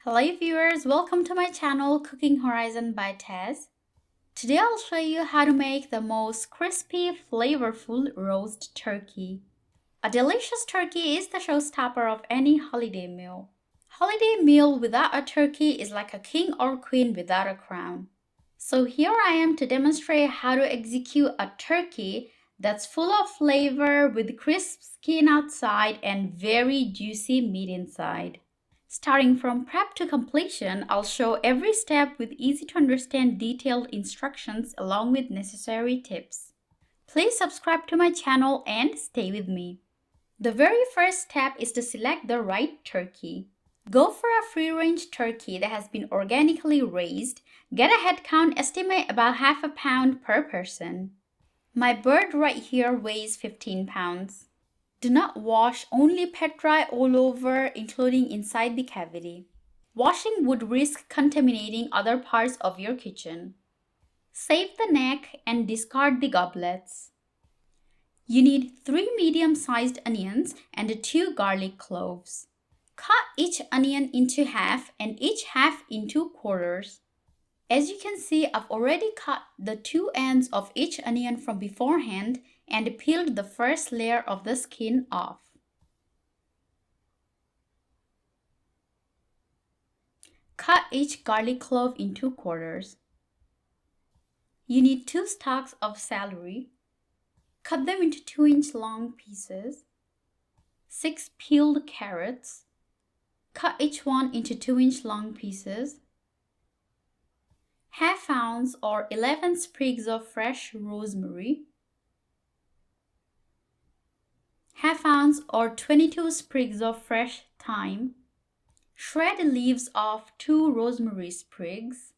Hello viewers, welcome to my channel Cooking Horizon by Tess. Today I'll show you how to make the most crispy, flavorful roast turkey. A delicious turkey is the showstopper of any holiday meal. Holiday meal without a turkey is like a king or queen without a crown. So here I am to demonstrate how to execute a turkey that's full of flavor with crisp skin outside and very juicy meat inside. Starting from prep to completion, I'll show every step with easy to understand detailed instructions along with necessary tips. Please subscribe to my channel and stay with me. The very first step is to select the right turkey. Go for a free-range turkey that has been organically raised. Get a head count estimate about half a pound per person. My bird right here weighs 15 pounds. Do not wash, only pat dry all over, including inside the cavity. Washing would risk contaminating other parts of your kitchen. Save the neck and discard the goblets. You need 3 medium-sized onions and 2 garlic cloves. Cut each onion into half and each half into quarters. As you can see, I've already cut the 2 ends of each onion from beforehand and peeled the first layer of the skin off. Cut each garlic clove into quarters. You need 2 stalks of celery. Cut them into 2-inch long pieces. 6 peeled carrots. Cut each one into 2-inch long pieces. Half ounce or 11 sprigs of fresh rosemary. Half ounce or 22 sprigs of fresh thyme. Shred leaves of 2 rosemary sprigs.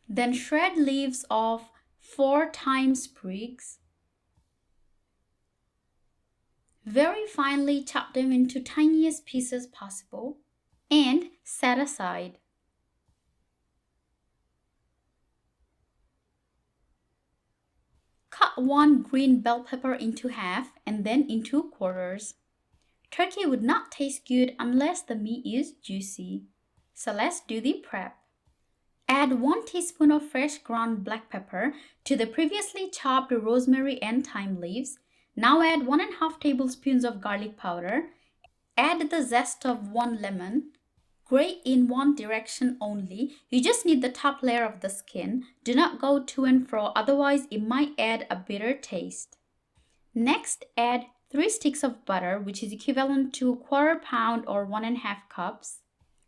Then shred leaves of 4 thyme sprigs. Very finely chop them into tiniest pieces possible and set aside. Cut 1 green bell pepper into half and then into quarters. Turkey would not taste good unless the meat is juicy. So let's do the prep. Add 1 teaspoon of fresh ground black pepper to the previously chopped rosemary and thyme leaves. Now add 1½ tablespoons of garlic powder. Add the zest of 1 lemon. Grate in one direction only. You just need the top layer of the skin. Do not go to and fro, otherwise it might add a bitter taste. Next, add 3 sticks of butter, which is equivalent to 1/4 pound or 1½ cups.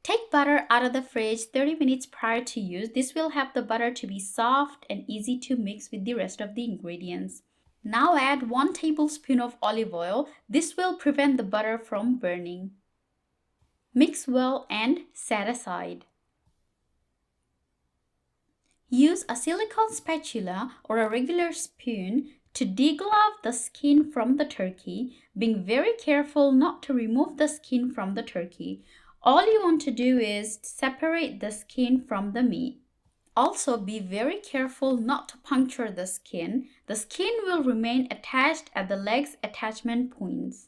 Take butter out of the fridge 30 minutes prior to use. This will help the butter to be soft and easy to mix with the rest of the ingredients. Now add 1 tablespoon of olive oil. This will prevent the butter from burning. Mix well and set aside. Use a silicone spatula or a regular spoon to deglove the skin from the turkey, being very careful not to remove the skin from the turkey. All you want to do is separate the skin from the meat. Also, be very careful not to puncture the skin. The skin will remain attached at the leg's attachment points.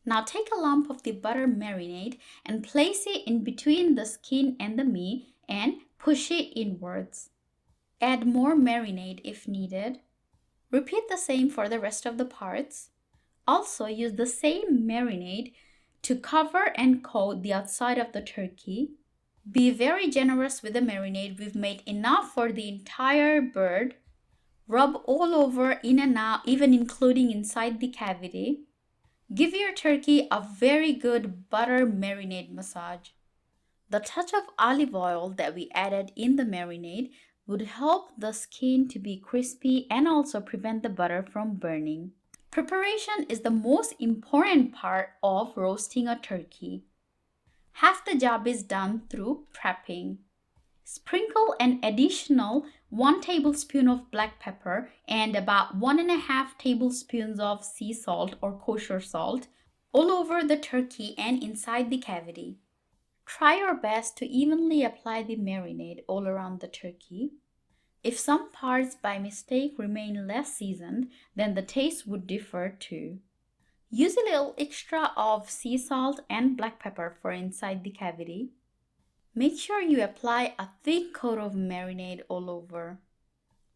Now take a lump of the butter marinade and place it in between the skin and the meat and push it inwards. Add more marinade if needed. Repeat the same for the rest of the parts. Also use the same marinade to cover and coat the outside of the turkey. Be very generous with the marinade. We've made enough for the entire bird. Rub all over, in and out, even including inside the cavity. Give your turkey a very good butter marinade massage. The touch of olive oil that we added in the marinade would help the skin to be crispy and also prevent the butter from burning. Preparation is the most important part of roasting a turkey. Half the job is done through prepping. Sprinkle an additional 1 tablespoon of black pepper and about 1½ tablespoons of sea salt or kosher salt all over the turkey and inside the cavity. Try your best to evenly apply the marinade all around the turkey. If some parts by mistake remain less seasoned, then the taste would differ too. Use a little extra of sea salt and black pepper for inside the cavity. Make sure you apply a thick coat of marinade all over.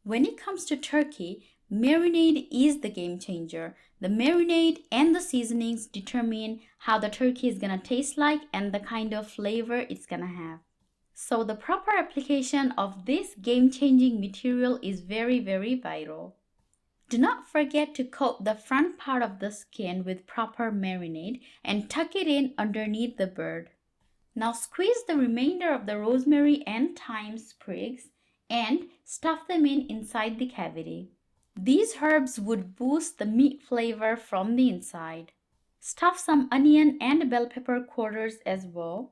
When it comes to turkey, marinade is the game changer. The marinade and the seasonings determine how the turkey is gonna taste like and the kind of flavor it's gonna have. So the proper application of this game-changing material is very, very vital. Do not forget to coat the front part of the skin with proper marinade and tuck it in underneath the bird. Now squeeze the remainder of the rosemary and thyme sprigs and stuff them inside the cavity. These herbs would boost the meat flavor from the inside. Stuff some onion and bell pepper quarters as well.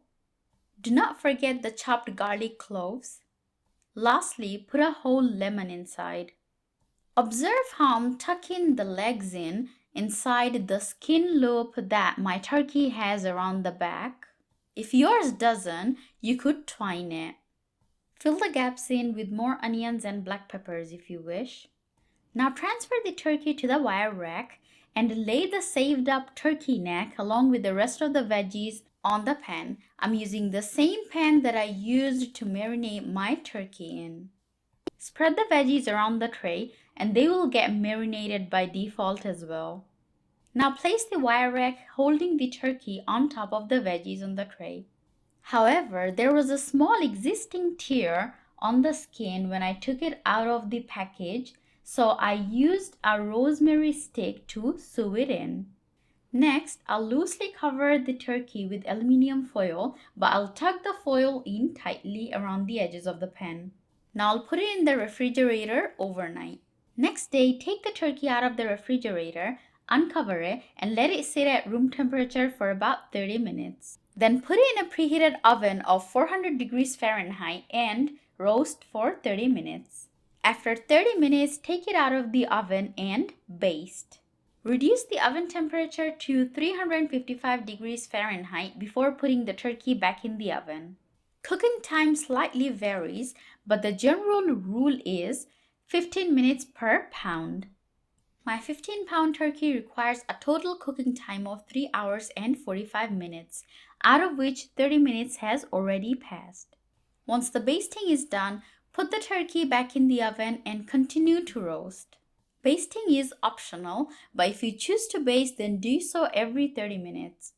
Do not forget the chopped garlic cloves. Lastly, put a whole lemon inside. Observe how I'm tucking the legs inside the skin loop that my turkey has around the back. If yours doesn't, you could twine it. Fill the gaps in with more onions and black peppers if you wish. Now transfer the turkey to the wire rack and lay the saved up turkey neck along with the rest of the veggies on the pan. I'm using the same pan that I used to marinate my turkey in. Spread the veggies around the tray and they will get marinated by default as well. Now place the wire rack holding the turkey on top of the veggies on the tray. However, there was a small existing tear on the skin when I took it out of the package, so I used a rosemary stick to sew it in. Next, I'll loosely cover the turkey with aluminum foil, but I'll tuck the foil in tightly around the edges of the pan. Now I'll put it in the refrigerator overnight. Next day, take the turkey out of the refrigerator, uncover it, and let it sit at room temperature for about 30 minutes. Then put it in a preheated oven of 400 degrees Fahrenheit and roast for 30 minutes. After 30 minutes, take it out of the oven and baste. Reduce the oven temperature to 355 degrees Fahrenheit before putting the turkey back in the oven. Cooking time slightly varies, but the general rule is 15 minutes per pound. My 15-pound turkey requires a total cooking time of 3 hours and 45 minutes, out of which 30 minutes has already passed. Once the basting is done, put the turkey back in the oven and continue to roast. Basting is optional, but if you choose to baste, then do so every 30 minutes.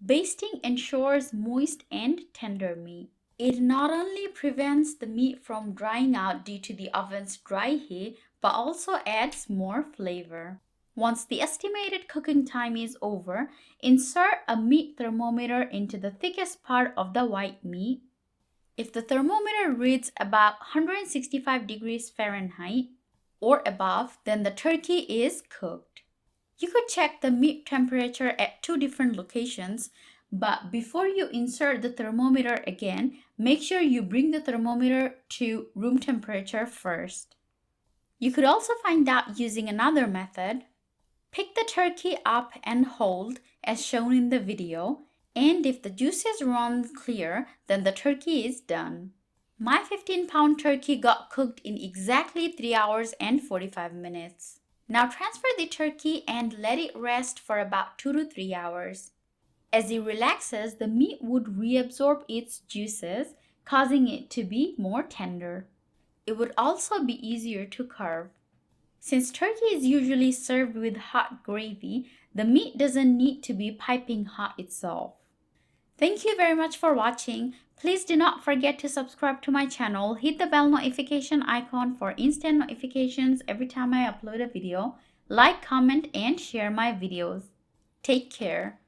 Basting ensures moist and tender meat. It not only prevents the meat from drying out due to the oven's dry heat, but also adds more flavor. Once the estimated cooking time is over, insert a meat thermometer into the thickest part of the white meat. If the thermometer reads about 165 degrees Fahrenheit or above, then the turkey is cooked. You could check the meat temperature at 2 different locations, but before you insert the thermometer again, make sure you bring the thermometer to room temperature first. You could also find out using another method. Pick the turkey up and hold as shown in the video, and if the juices run clear, then the turkey is done. My 15-pound turkey got cooked in exactly 3 hours and 45 minutes. Now transfer the turkey and let it rest for about 2 to 3 hours. As it relaxes, the meat would reabsorb its juices, causing it to be more tender. It would also be easier to carve. Since turkey is usually served with hot gravy, the meat doesn't need to be piping hot itself. Thank you very much for watching. Please do not forget to subscribe to my channel. Hit the bell notification icon for instant notifications every time I upload a video. Like, comment, and share my videos. Take care.